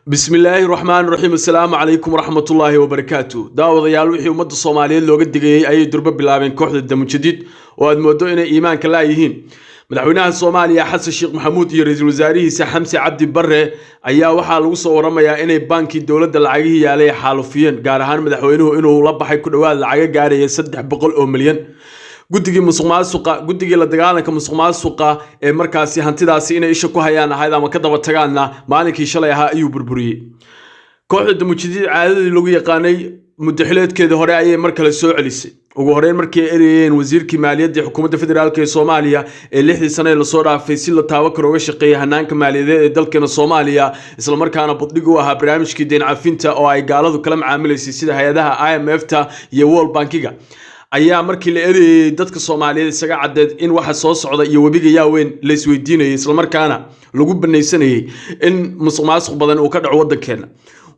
بسم الله الرحمن الرحيم السلام عليكم ورحمة الله وبركاته داوديال وحي umada Soomaaliyeed looga digayay ay durba bilaabeen kooxda Damujadiid oo aad moodo inay iimaanka la yihiin madaxweynaha Soomaaliya Xasan Sheekh Maxamuud iyo ra'iisul wasaarihiisa Xamse Cabdi Barre ayaa waxa lagu soo waramayaa inay banki dawladda lacagaha yaalay xaalufiyeen gaar ahaan madaxweynuhu inuu la baxay ku dhawaad lacag gaaraya 300 milyan guddigii guddigii la dagaalanka musuqmaasuqa ee markaasi hantidaasi inay isha ku hayaan ahayd ama ka daba tagaana maalinkii shalay ahaa ayuu burburiyay kooxda Damujadiid caadadii lagu yaqaanay mudaxileedkeeda hore ayay mar kale soo celisay ugu horeyn markii ay ereyeen wasiirkii maaliyadda xukuumadda federaalka ee Soomaaliya ee 6 sano la soo dhaafay si la taabo karo uga shaqeeyay hanaanka maaliyadeed ee dalkeena Soomaaliya isla markaana buddig u ahaa barnaamijkii deyn cafinta oo ay gaaladu kala macaamilaysay sida hay'adaha IMF-ta iyo World Bank-ga ayaa markii la ereyay dadka Soomaaliyeed isaga cadeed in waxa soo socda iyo wabiga yaaweyn la isweydiinayay isla markaana lagu banaysanayay in musuqmaasuq badan uu ka dhaco wadankeena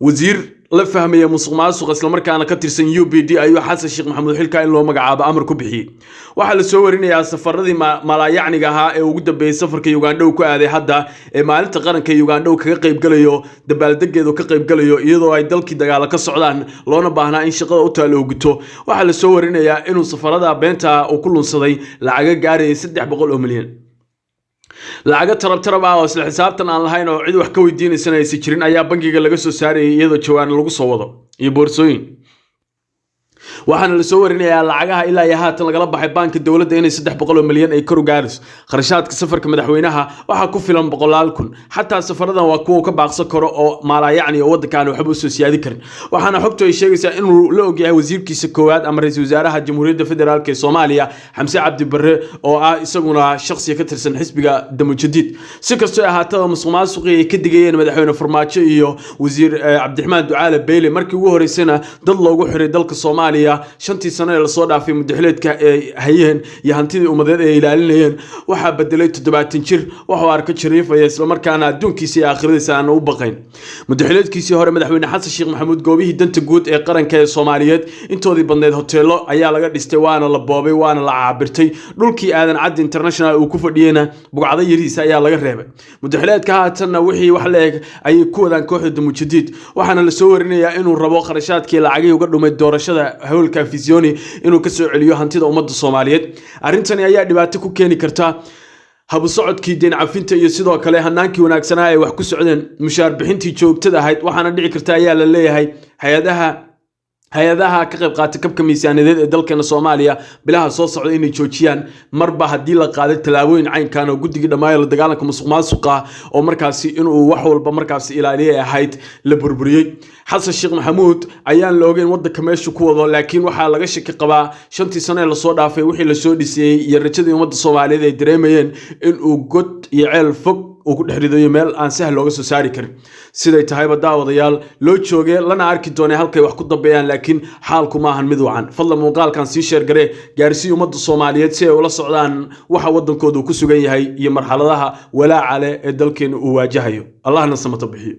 wasiir la fahmaya musuqmaasuq isla markaana ka tirsan UPD ayuu Xasan Sheekh Maxamuud xilka in loo magacaabo amar ku bixiyay waxa la soo warinayaa safaradii malaayacniga ahaa ee ugu dambeeyay safarka Uganda uu ku aaday hadda ee maalinta qaranka Uganda uu kaga qayb galayo dabaaldegeedu ka qayb galayo iyadoo ay dalkii dagaal ka socdaan loona baahnaa in shaqada u taalo gudto waxa la soo warinayaa inuu safarada beenta uu ku lunsaday lacag gaaraya 300 milyan lacag tarab oo isla xisaabtan aan lahayn oo cid wax ka weydiinaysan ay si jirin ayaa bangiga laga soo saaray iyadoo jawaan lagu soo wado iyo boorsooyin waxaana la soo warinayaa lacagaha ilaa haatan laga baxay banka dawladda inay 300 milyan ay kor u gaarayso kharashaadka safarka madaxweynaha waxa ku filan 100,000 xataa safaradan waa kuwa ka baaqsan karo oo maalayacni oo wadankan waxba soo siyaadi karin waxaana xogtu ay sheegaysaa inuu la ogyahay wasiirkiisa koowaad ama ra'iisul wasaaraha jamhuuriyadda federaalka ee Soomaaliya Xamse Cabdi Barre oo ah isaguna shakhsi ka tirsan xisbiga Damujadiid si kastoo ahaatada musuqmaasuqi ay ka digayeen madaxweyne Farmaajo iyo wasiir Cabdiraxmaan Ducaale Beyle markii ugu horeysayna dad loogu xiray dalka Soomaaliya shantii sano ee la soo dhaafay mudaxileedka ay hayeen iyo hantidii umadeed ay ilaalinayeen waxa bedelay 70 jir waxa arka jariifaya isla markaana adduunkiisa iyo aakhiradiisa aan u baqayn mudaxileedkiisii hore madaxweyne Xasan Sheekh Maxamuud goobihii danta guud ee qaranka ee Soomaaliyeed intoodii badneed hoteelo ayaa laga dhistay waana la boobay waana la caabirtay dhulkii aadan cad international uu ku fadhiyayna bugcada yariisa ayaa laga reebay mudaxileedka haatanna wixii wax leeg ay ku wadaan kooxda Damujadiid waxaana la soo warinayaa inuu rabo kharashaadkii lacagii uga dhumay doorashada hawlka fiisiyooni inuu ka soo celiyo hantida ummadda Soomaaliyeed arintani ayaa dhibaato ku keeni karta habu socodkii deyn cafinta iyo sidoo kale hanaankii wanaagsanaa ay wax ku socdeen mushaar bixintii joogtada ahayd waxaana dhici karta ayaa la leeyahay hay'adaha ka qayb qaatay kabka miisaaniyadeed ee dalkeena Soomaaliya bilaha soo socda inay joojiyaan marba hadii la qaaday talaabooyin caynkan oo guddiga dhamaayay la dagaalanka musuqmaasuqa oo markaasi inuu wax walba markaasi ilaaliyay ahayd la burburiyay Xasan Sheekh Maxamuud ayaan la ogeyn wadanka meesha ku wado laakiin waxa laga shaki qabaa shantii sano ee la soo dhaafay wixii la soo dhisay iyo rajadii ummadda Soomaaliyeed ay dareemayeen in uu god iyo ceel fog ugu dhexridayo meel aan sahal looga soo saari karin siday tahay daawadayaal loo joogay lana arki doonay halkay wax ku dambeeyaan laakiin xaalku ma ahan mid wacan fadlan muuqaalkan si share garee gaarsiin ummadda Soomaaliyeed si ay ula socdaan waxa wadankoodu ku sugan yahay iyo marxaladaha walaaca leh ee dalkeena uu waajahayo Allahna samata bixiyo